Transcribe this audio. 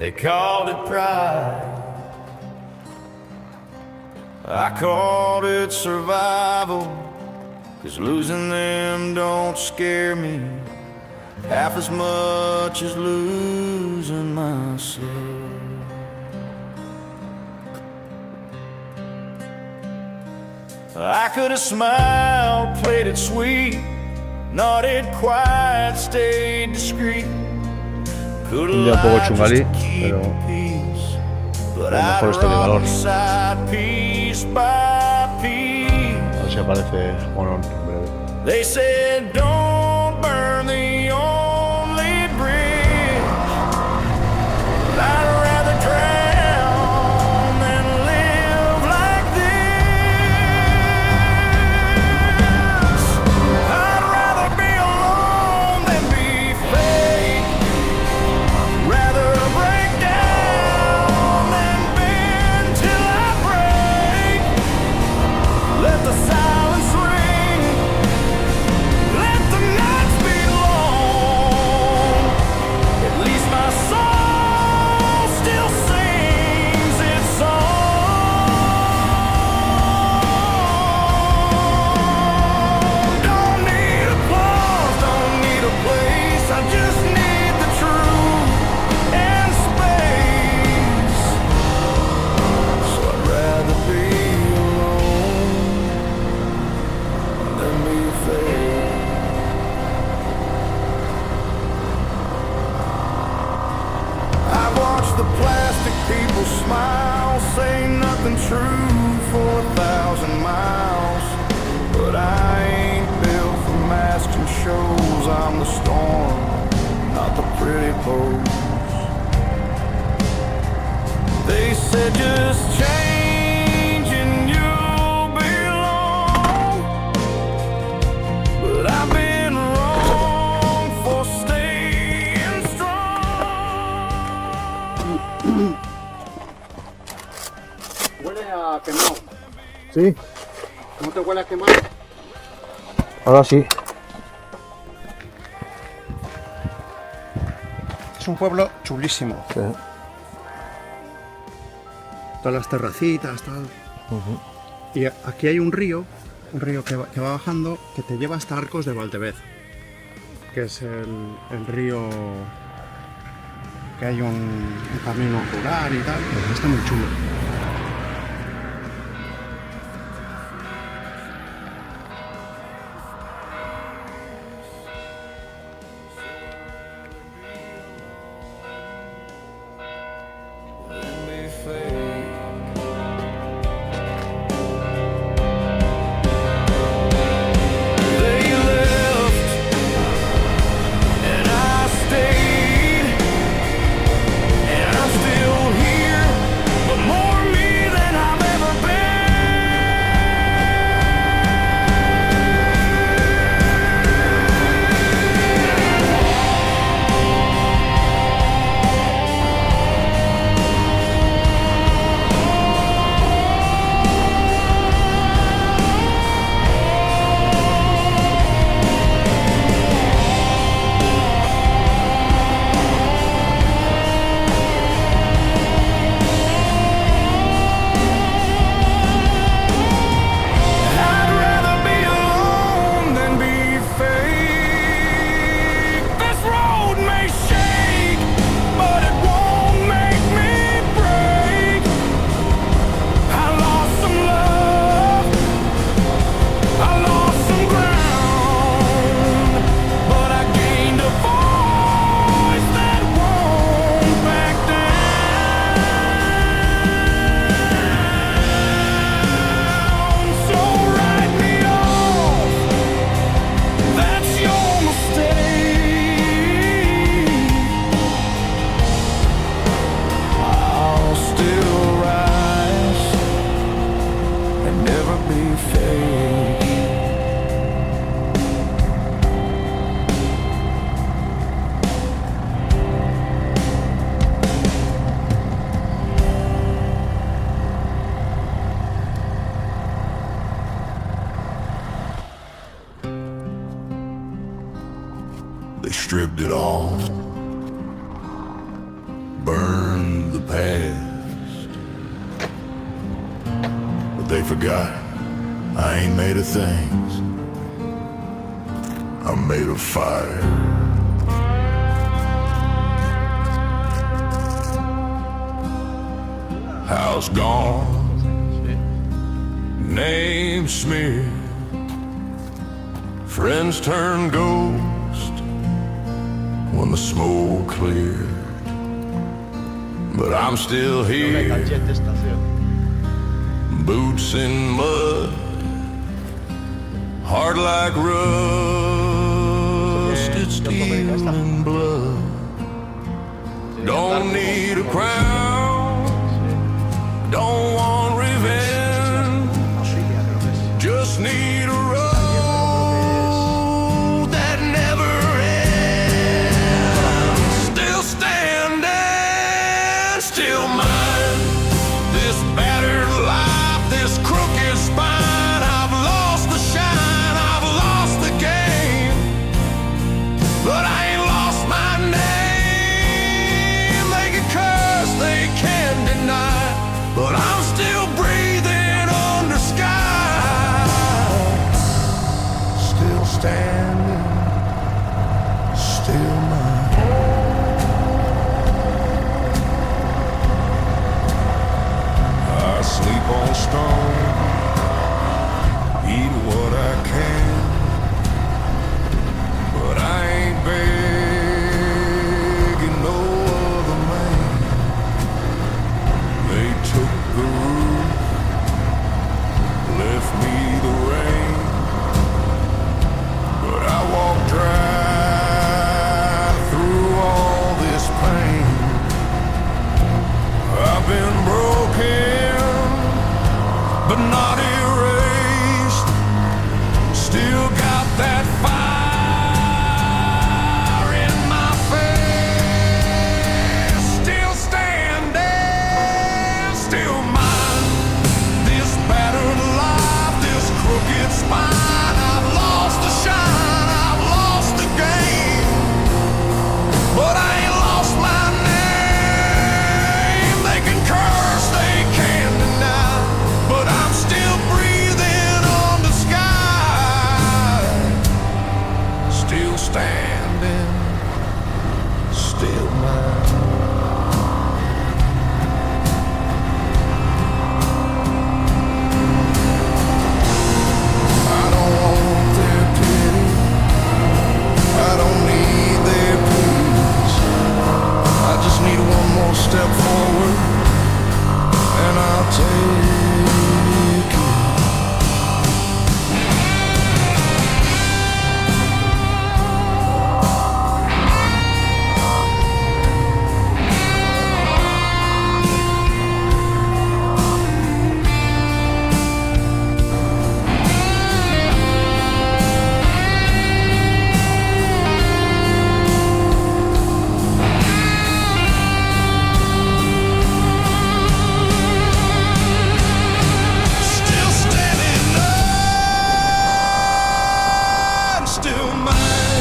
They called it pride. I called it survival, 'cause losing them don't scare me half as much as losing myself. I could have smiled, played it sweet, nodded quiet, stayed discreet. Could Un día un poco chungalí, pero but a lo mejor esto de valor. A ver si aparece Juanón en breve. They said don't burn the only bridge, but I'd rather drown than live like this. I'd rather be alone than be fake, rather break down than bend till I break. Let the silence ring, let the nights be long. At least my soul still sings its song. Don't need applause, don't need a place, I just need the truth and space. So I'd rather be alone than be fake. I've watched the plastic people smile, say nothing true for 1,000 miles. But I ain't built for masks and shows. I'm the storm, not the pretty pose. They said just change and you'll belong, but I've been wrong for staying strong. Huele a quemado. Sí, ¿Cómo te huele a quemado? ahora sí. Es un pueblo chulísimo. Sí. Todas las terracitas, tal. Y aquí hay un río que va bajando, que te lleva hasta Arcos de Valdevez, que es el río que hay un camino rural y tal. Está muy chulo. Be fake. They left and I stayed, and I'm still here, but more me than I've ever I'd rather be alone than be fake. This road may shake, but it won't make me break. I lost some love, I lost some ground, but I gained a voice that won't back down. So write me off, that's your mistake. I'll still rise and never be fake. They stripped it all, burned past. But they forgot I ain't made of things. I'm made of fire. House gone, name smeared. Friends turn ghost when the smoke cleared. But I'm still here, boots in mud, heart like rust, it's steel and blood. Don't need a crown, don't want revenge, just need a road that never ends. Still standing, still mine. This battered life, this crooked spine. I've lost the shine, I've lost the game, but I ain't lost my name. They can curse, they can deny, but I'm still breathing under sky. Still standing, still mine. I sleep on stone, eat what I can, but I ain't begging no other man. They took the roof, left me the rain, but I walked right through all this pain. I've been broken, but not erased. Still got that fire in my face. Still standing, still mine. This battered life, this crooked spine. I've lost the shine, I've lost the game, but I ain't lost my name. They can curse, they can deny, but I'm still breathing on the sky. Still standing, still mine. I don't want their pity, I don't need their pleas. I just need one more step forward, and I'll take it. Still standing up, still mine.